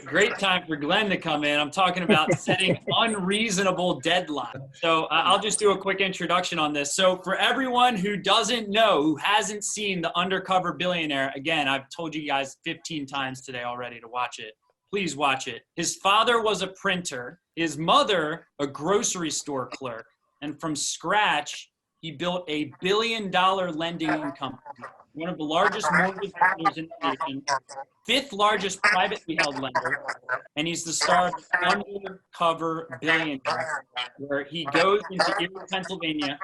Great time for Glenn to come in. I'm talking about setting unreasonable deadlines. So I'll just do a quick introduction on this. So for everyone who doesn't know, who hasn't seen the Undercover Billionaire, again, I've told you guys 15 times today already to watch it. Please watch it. His father was a printer, his mother a grocery store clerk, and from scratch, he built a $1 billion lending company, one of the largest mortgage lenders in the nation, fifth largest privately held lender, and he's the star of Undercover Billionaire, where he goes into Erie, Pennsylvania,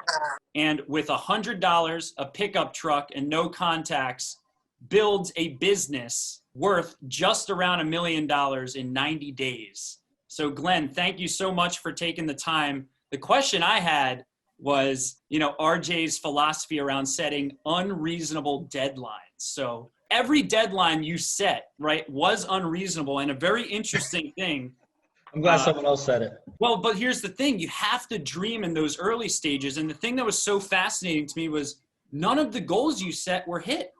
and with $100, a pickup truck, and no contacts, builds a business worth just around $1 million in 90 days. So Glenn, thank you so much for taking the time. The question I had was, RJ's philosophy around setting unreasonable deadlines. So every deadline you set, right, was unreasonable, and a very interesting thing. I'm glad someone else said it. Well, but here's the thing. You have to dream in those early stages. And the thing that was so fascinating to me was none of the goals you set were hit,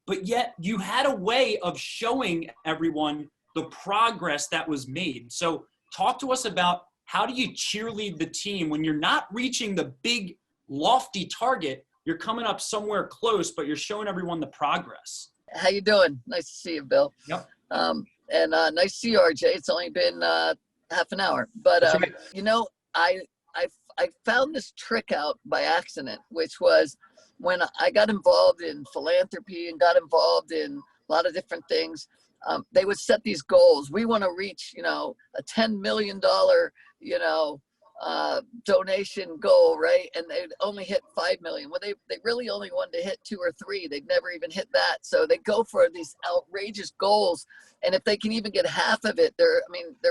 but yet you had a way of showing everyone the progress that was made. So talk to us about, how do you cheerlead the team when you're not reaching the big, lofty target? You're coming up somewhere close, but you're showing everyone the progress. How you doing? Nice to see you, Bill. Yep. And nice to see you, RJ. It's only been half an hour, but right. I found this trick out by accident, which was when I got involved in philanthropy and got involved in a lot of different things. They would set these goals. We want to reach, a $10 million, donation goal, right? And they'd only hit 5 million. Well, they really only wanted to hit 2 or 3. They'd never even hit that. So they go for these outrageous goals. And if they can even get half of it, they're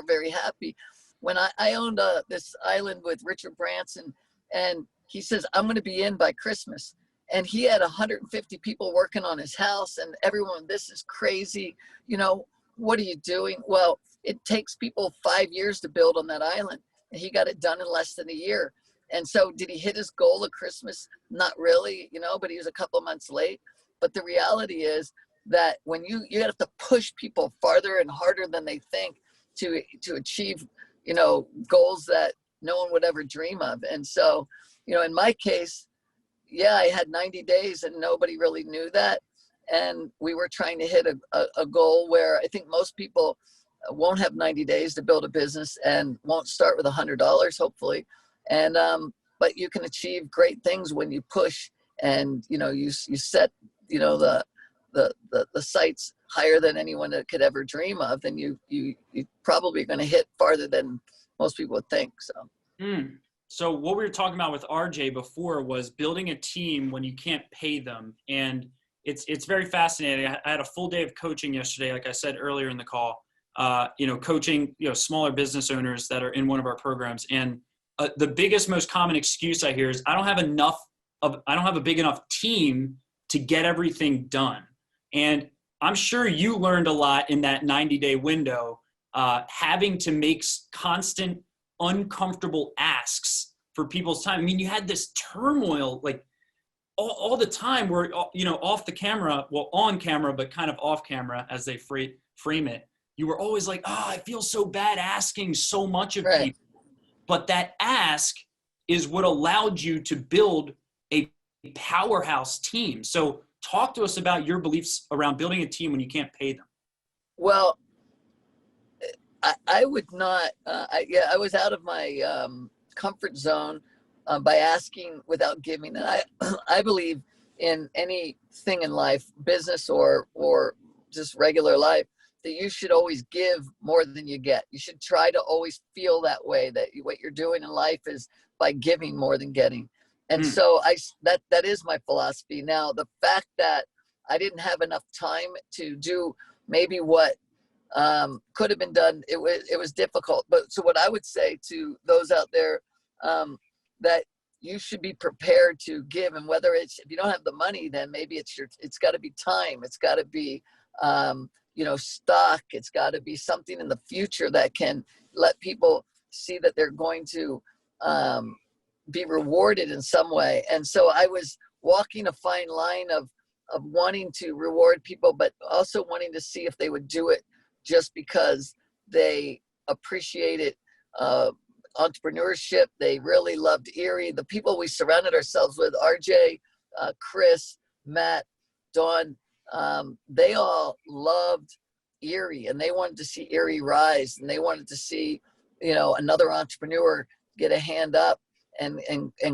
very happy. When I owned this island with Richard Branson, and he says, I'm going to be in by Christmas. And he had 150 people working on his house, and everyone, this is crazy. What are you doing? Well, it takes people 5 years to build on that island, and he got it done in less than a year. And so did he hit his goal of Christmas? Not really, but he was a couple of months late. But the reality is that when you have to push people farther and harder than they think to achieve, goals that no one would ever dream of. And so, in my case, yeah, I had 90 days and nobody really knew that. And we were trying to hit a goal where I think most people won't have 90 days to build a business and won't start with $100, hopefully. And, but you can achieve great things when you push and, you set, the sights higher than anyone that could ever dream of. Then you probably are going to hit farther than most people would think. So. So what we were talking about with RJ before was building a team when you can't pay them. And it's very fascinating. I had a full day of coaching yesterday, like I said earlier in the call, coaching, smaller business owners that are in one of our programs. And the biggest, most common excuse I hear is I don't have a big enough team to get everything done. And I'm sure you learned a lot in that 90-day window, having to make constant uncomfortable asks for people's time. I mean, you had this turmoil like all the time where, off the camera, well, on camera, but kind of off camera as they frame it. You were always like, I feel so bad asking so much of people. But that ask is what allowed you to build a powerhouse team. So talk to us about your beliefs around building a team when you can't pay them. Well, I would not, I was out of my comfort zone by asking without giving. And I believe in anything in life, business or just regular life, that you should always give more than you get. You should try to always feel that way, that what you're doing in life is by giving more than getting. And so that is my philosophy. Now, the fact that I didn't have enough time to do maybe what could have been done, it was difficult. But so what I would say to those out there, that you should be prepared to give, and whether it's, if you don't have the money, then maybe it's got to be time, it's got to be stock, it's got to be something in the future that can let people see that they're going to be rewarded in some way. And so I was walking a fine line of wanting to reward people, but also wanting to see if they would do it just because they appreciated entrepreneurship. They really loved Erie. The people we surrounded ourselves with, RJ, Chris, Matt, Dawn, they all loved Erie, and they wanted to see Erie rise, and they wanted to see, you know, another entrepreneur get a hand up and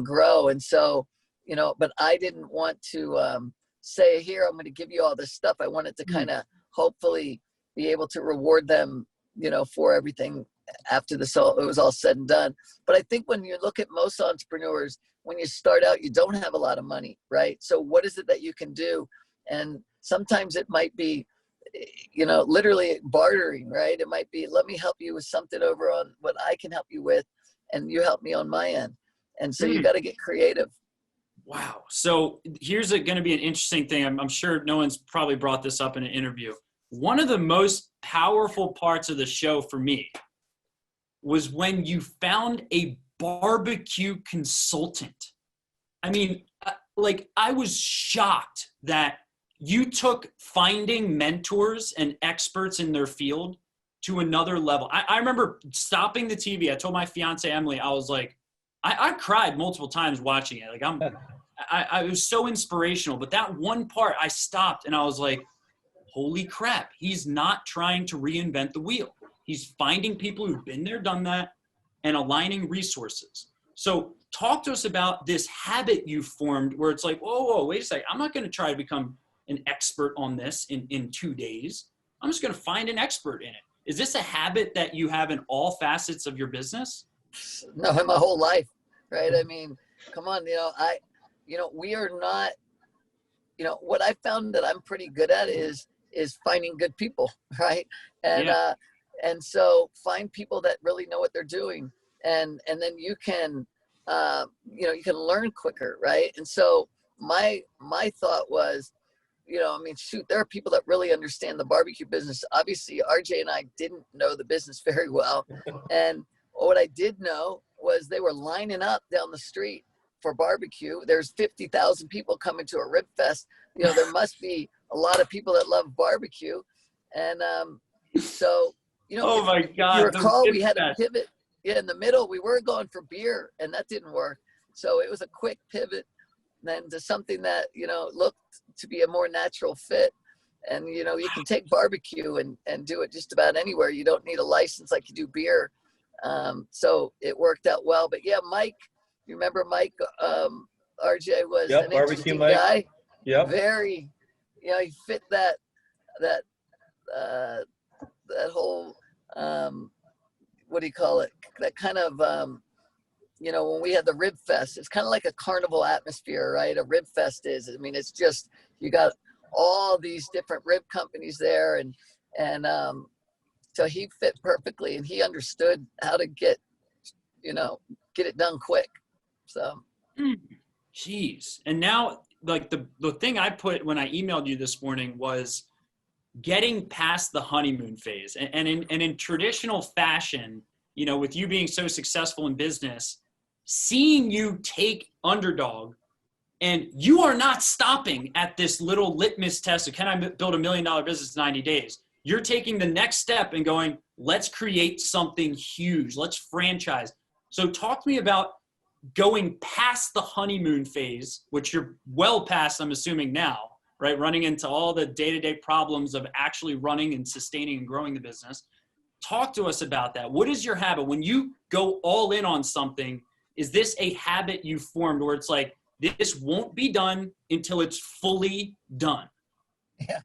grow. And so, you know, but I didn't want to say, here, I'm going to give you all this stuff. I wanted to kind of hopefully be able to reward them, you know, for everything after this all, it was all said and done. But I think when you look at most entrepreneurs, when you start out, you don't have a lot of money, right? So what is it that you can do? And sometimes it might be, you know, literally bartering, right? It might be, let me help you with something over on what I can help you with, and you help me on my end. And so you got to get creative. Wow. So here's going to be an interesting thing. I'm sure no one's probably brought this up in an interview. One of the most powerful parts of the show for me was when you found a barbecue consultant. I mean, like, I was shocked that you took finding mentors and experts in their field to another level. I remember stopping the TV. I told my fiance, Emily, I was like, I cried multiple times watching it. Like, I was so inspirational, but that one part I stopped and I was like, holy crap. He's not trying to reinvent the wheel. He's finding people who've been there, done that, and aligning resources. So talk to us about this habit you formed where it's like, whoa, wait a second. I'm not going to try to become an expert on this in 2 days. I'm just going to find an expert in it. Is this a habit that you have in all facets of your business? No, in my whole life, right? I mean, come on, we are not, what I found that I'm pretty good at is finding good people, right? And so find people that really know what they're doing, and then you can, you can learn quicker, right? And so my thought was, shoot, there are people that really understand the barbecue business. Obviously, RJ and I didn't know the business very well. And what I did know was they were lining up down the street for barbecue. There's 50,000 people coming to a rib fest. There must be a lot of people that love barbecue. And so, oh my God, you recall we had a pivot in the middle. We were going for beer, and that didn't work. So it was a quick pivot then to something that, looked to be a more natural fit. And, you can take barbecue and do it just about anywhere. You don't need a license like you do beer. So it worked out well. But yeah, Mike, you remember Mike, RJ was an interesting guy. Yeah. Very, he fit that whole, what do you call it? That kind of, when we had the Rib Fest, it's kind of like a carnival atmosphere, right? A Rib Fest is, it's just, you got all these different rib companies there. And so he fit perfectly, and he understood how to get it done quick. So. Jeez. And now, like, the thing I put when I emailed you this morning was getting past the honeymoon phase. And in traditional fashion, with you being so successful in business, seeing you take Underdog, and you are not stopping at this little litmus test of, can I build $1 million business in 90 days? You're taking the next step and going, let's create something huge. Let's franchise. So talk to me about going past the honeymoon phase, which you're well past, I'm assuming now, right? Running into all the day-to-day problems of actually running and sustaining and growing the business. Talk to us about that. What is your habit? When you go all in on something, is this a habit you formed where it's like, this won't be done until it's fully done? Yeah.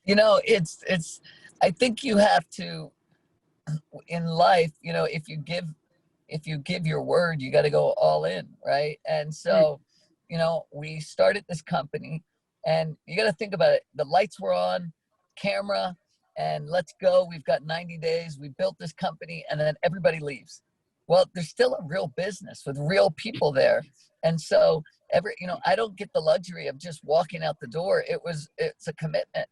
It's, I think you have to, in life, if you give your word, you got to go all in, right? And so, we started this company, and you got to think about it. The lights were on, camera, and let's go. We've got 90 days. We built this company, and then everybody leaves. Well, there's still a real business with real people there. And so I don't get the luxury of just walking out the door. It's a commitment.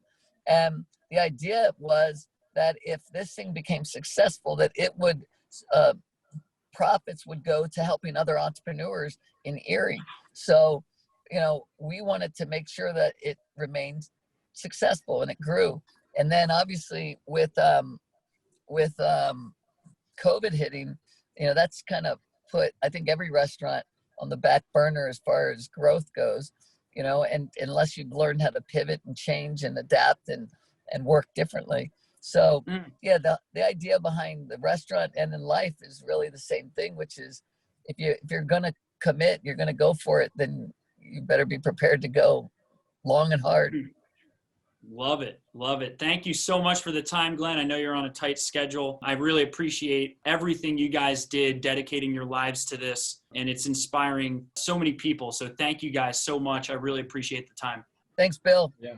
And the idea was that if this thing became successful, that it would, profits would go to helping other entrepreneurs in Erie. So, we wanted to make sure that it remained successful, and it grew. And then obviously with COVID hitting, that's kind of put, I think, every restaurant on the back burner as far as growth goes, and unless you've learned how to pivot and change and adapt and work differently. So yeah, the idea behind the restaurant and in life is really the same thing, which is if you're going to commit, you're going to go for it, then you better be prepared to go long and hard. Love it. Love it. Thank you so much for the time, Glenn. I know you're on a tight schedule. I really appreciate everything you guys did, dedicating your lives to this, and it's inspiring so many people. So thank you guys so much. I really appreciate the time. Thanks, Bill. Yeah.